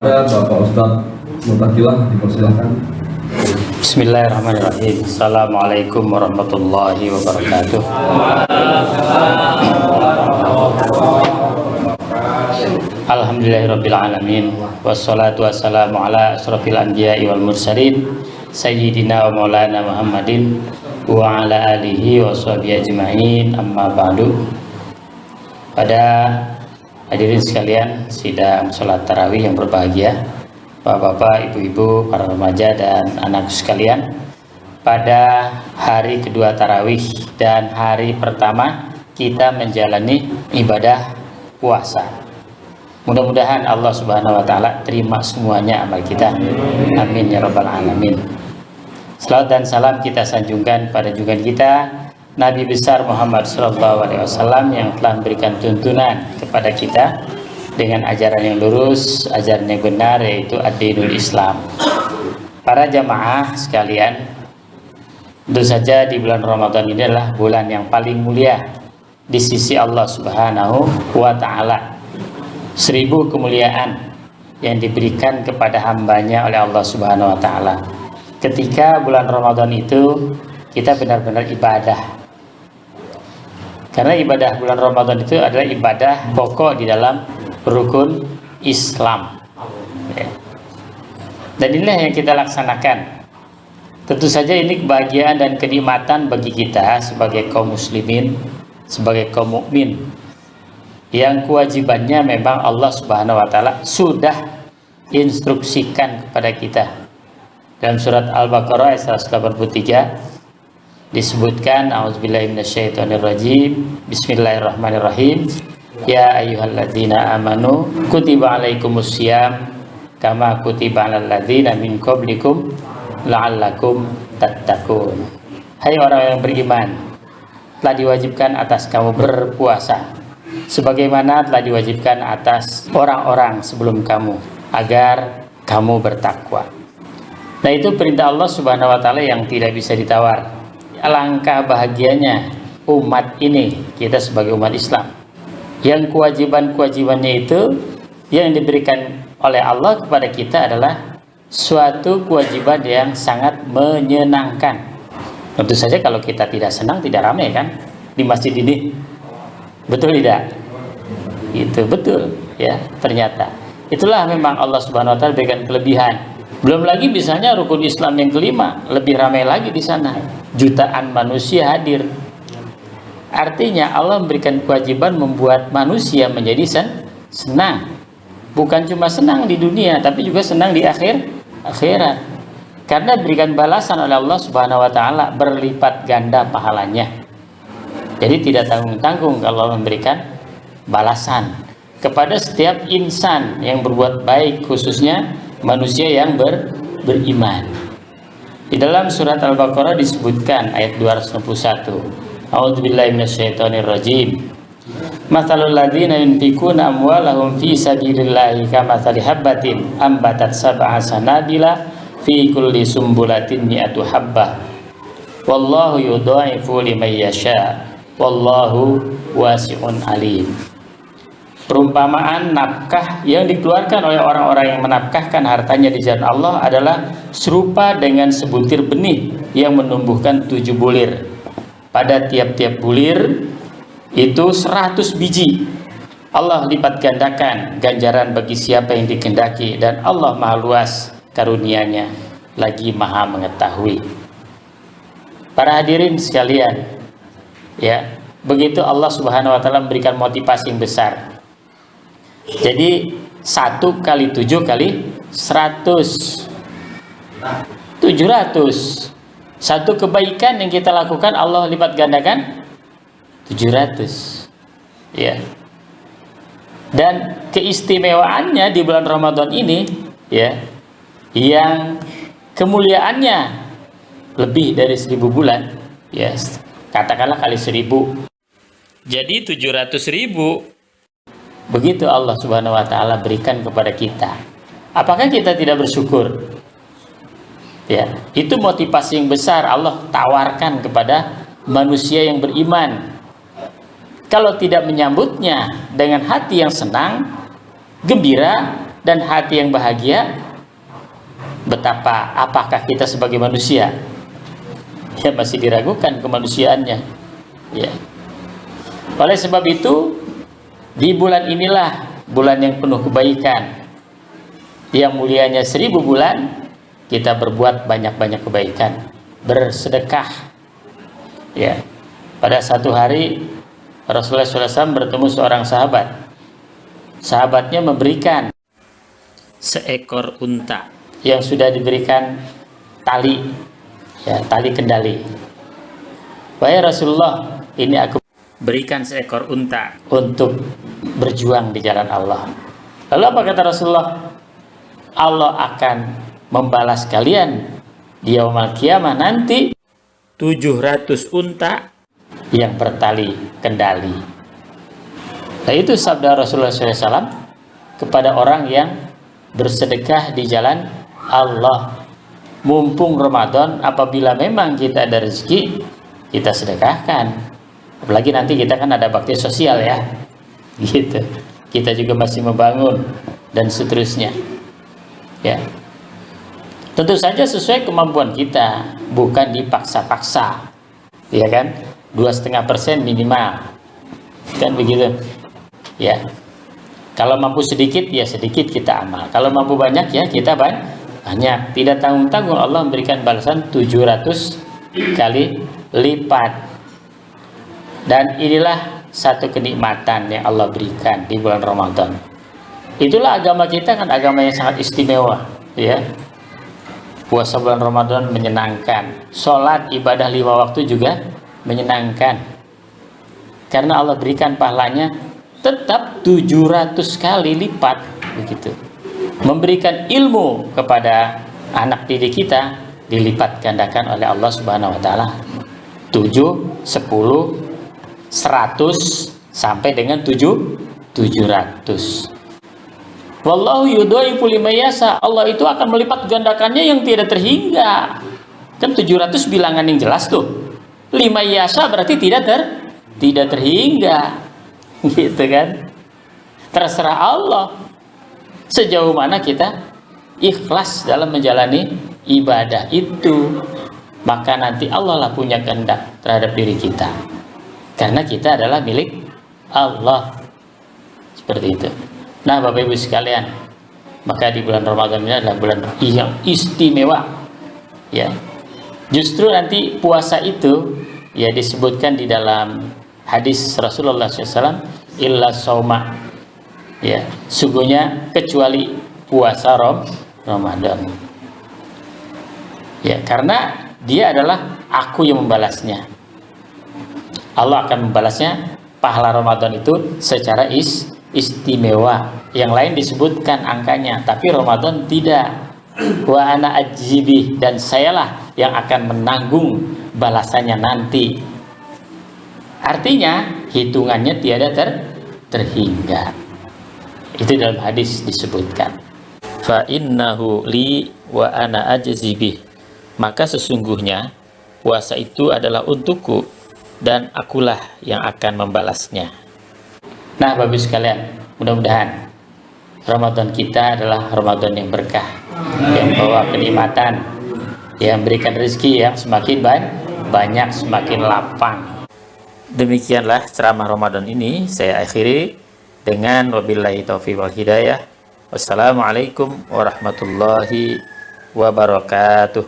Bapak Ustadz Mutakilah, dipersilahkan. Bismillahirrahmanirrahim. Assalamualaikum warahmatullahi wabarakatuh. Alhamdulillahirabbil alamin. Wassalatu wassalamu ala asrofil anbiya'i wal mursalin sayyidina wa maulana Muhammadin wa ala alihi wa sahbihi ajma'in. Amma ba'du. Pada hadirin sekalian sidang sholat tarawih yang berbahagia, bapak-bapak, ibu-ibu, para remaja dan anak sekalian, pada hari kedua tarawih dan hari pertama kita menjalani ibadah puasa. Mudah-mudahan Allah Subhanahu wa taala terima semuanya amal kita. Amin ya rabbal alamin. Salawat dan salam kita sanjungkan pada junjungan kita Nabi besar Muhammad SAW yang telah memberikan tuntunan kepada kita dengan ajaran yang lurus, ajaran yang benar, yaitu ad-dinul Islam. Para jamaah sekalian, tentu saja di bulan Ramadan ini adalah bulan yang paling mulia di sisi Allah Subhanahu wa taala. 1000 kemuliaan yang diberikan kepada hambanya oleh Allah Subhanahu wa taala. Ketika bulan Ramadan itu kita benar-benar ibadah. Karena ibadah bulan Ramadan itu adalah ibadah pokok di dalam rukun Islam. Dan inilah yang kita laksanakan. Tentu saja ini kebahagiaan dan kenikmatan bagi kita sebagai kaum muslimin, sebagai kaum mukmin, yang kewajibannya memang Allah Subhanahu wa taala sudah instruksikan kepada kita. Dalam surat Al-Baqarah ayat 183 disebutkan, a'udzubillahi minasyaitonirrajim, bismillahirrahmanirrahim, ya ayyuhalladzina amanu kutiba alaikumussyam kama kutiba alal ladzina min qablikum la'allakum tattaqun. Hai orang yang beriman, telah diwajibkan atas kamu berpuasa sebagaimana telah diwajibkan atas orang-orang sebelum kamu agar kamu bertakwa. Nah, itu perintah Allah Subhanahu wa taala yang tidak bisa ditawar. Alangkah bahagianya umat ini, kita sebagai umat Islam, yang kewajiban-kewajibannya itu yang diberikan oleh Allah kepada kita adalah suatu kewajiban yang sangat menyenangkan. Tentu saja kalau kita tidak senang, tidak ramai kan di masjid ini, betul tidak? Itu betul ya, ternyata itulah memang Allah Subhanahu wa taala berikan kelebihan. Belum lagi misalnya rukun Islam yang kelima, lebih ramai lagi di sana. Jutaan manusia hadir. Artinya Allah memberikan kewajiban membuat manusia menjadi senang. Bukan cuma senang di dunia, tapi juga senang di akhirat. Karena berikan balasan oleh Allah Subhanahu wa taala berlipat ganda pahalanya. Jadi tidak tanggung-tanggung kalau memberikan balasan kepada setiap insan yang berbuat baik, khususnya manusia yang beriman. Di dalam surat Al-Baqarah disebutkan ayat 261. A'udzubillahi minasyaitonirrajim. Mathalul ladzina yunfikuna amwalahum fi sabilillahi kamathali habbatin ambatat sab'a sanabila fi kulli sumbulatin mi'atu habbah. Wallahu yudha'ifu liman yasha. Wallahu wasi'un alim. Perumpamaan nafkah yang dikeluarkan oleh orang-orang yang menafkahkan hartanya di jalan Allah adalah serupa dengan sebutir benih yang menumbuhkan 7 bulir. Pada tiap-tiap bulir itu 100 biji. Allah lipat gandakan ganjaran bagi siapa yang dikehendaki, dan Allah maha luas karunia-Nya, lagi maha mengetahui. Para hadirin sekalian, ya, begitu Allah Subhanahu wa taala memberikan motivasi yang besar. Jadi 1 kali 7 kali 100, 700. Satu kebaikan yang kita lakukan Allah lipat gandakan 700. Ya. Dan keistimewaannya di bulan Ramadan ini, ya, yang kemuliaannya lebih dari 1000 bulan, ya, katakanlah kali 1000. Jadi 700.000. Begitu Allah Subhanahu wa taala berikan kepada kita. Apakah kita tidak bersyukur? Ya, itu motivasi yang besar Allah tawarkan kepada manusia yang beriman. Kalau tidak menyambutnya dengan hati yang senang, gembira, dan hati yang bahagia, apakah kita sebagai manusia? Ya masih diragukan kemanusiaannya. Ya. Oleh sebab itu, di bulan inilah bulan yang penuh kebaikan, yang mulianya 1000 bulan, kita berbuat banyak-banyak kebaikan, bersedekah. Ya, pada satu hari Rasulullah SAW bertemu seorang sahabat. Sahabatnya memberikan seekor unta yang sudah diberikan tali, ya, tali kendali. Wahai Rasulullah, ini aku berikan seekor unta untuk berjuang di jalan Allah. Lalu apa kata Rasulullah? Allah akan membalas kalian di yaumul qiyamah nanti 700 unta yang bertali kendali. Nah, itu sabda Rasulullah SAW kepada orang yang bersedekah di jalan Allah. Mumpung Ramadan, apabila memang kita ada rezeki, kita sedekahkan. Apalagi nanti kita kan ada bakti sosial ya, gitu. Kita juga masih membangun dan seterusnya. Ya, tentu saja sesuai kemampuan kita, bukan dipaksa-paksa, ya kan? 2,5% minimal, kan begitu? Ya, kalau mampu sedikit ya sedikit kita amal. Kalau mampu banyak ya kita banyak. Tidak tanggung-tanggung Allah memberikan balasan 700 kali lipat. Dan inilah satu kenikmatan yang Allah berikan di bulan Ramadan. Itulah agama kita, kan agama yang sangat istimewa, ya. Puasa bulan Ramadan menyenangkan, sholat ibadah 5 waktu juga menyenangkan, karena Allah berikan pahalanya tetap 700 kali lipat, begitu. Memberikan ilmu kepada anak didik kita dilipat gandakan oleh Allah Subhanahu wa taala. 7, 10, 100 sampai dengan 700. Wallahu yudhaifu liman yasha. Allah itu akan melipat gandakannya yang tidak terhingga. Kan 700 bilangan yang jelas tuh. 5 yasha berarti tidak terhingga. Gitu kan? Terserah Allah sejauh mana kita ikhlas dalam menjalani ibadah itu. Maka nanti Allah lah punya kehendak terhadap diri kita. Karena kita adalah milik Allah. Seperti itu. Nah, Bapak Ibu sekalian, maka di bulan Ramadan ini adalah bulan yang istimewa. Ya. Justru nanti puasa itu ya disebutkan di dalam hadis Rasulullah SAW, illa sauma. Ya, sungguhnya kecuali puasa Ramadan. Ya, karena dia adalah aku yang membalasnya. Allah akan membalasnya, pahala Ramadan itu secara istimewa. Yang lain disebutkan angkanya, tapi Ramadan tidak. Wa ana ajibih, dan sayalah yang akan menanggung balasannya nanti. Artinya hitungannya tiada terhingga. Itu dalam hadis disebutkan. Fa innahu li wa ana ajibih. Maka sesungguhnya puasa itu adalah untukku dan akulah yang akan membalasnya. Nah, Bapak sekalian, mudah-mudahan Ramadan kita adalah Ramadan yang berkah, yang bawa kenikmatan, yang berikan rezeki yang semakin banyak, semakin lapang. Demikianlah ceramah Ramadan ini saya akhiri dengan wabillahi taufiq wal hidayah. Wassalamualaikum warahmatullahi wabarakatuh.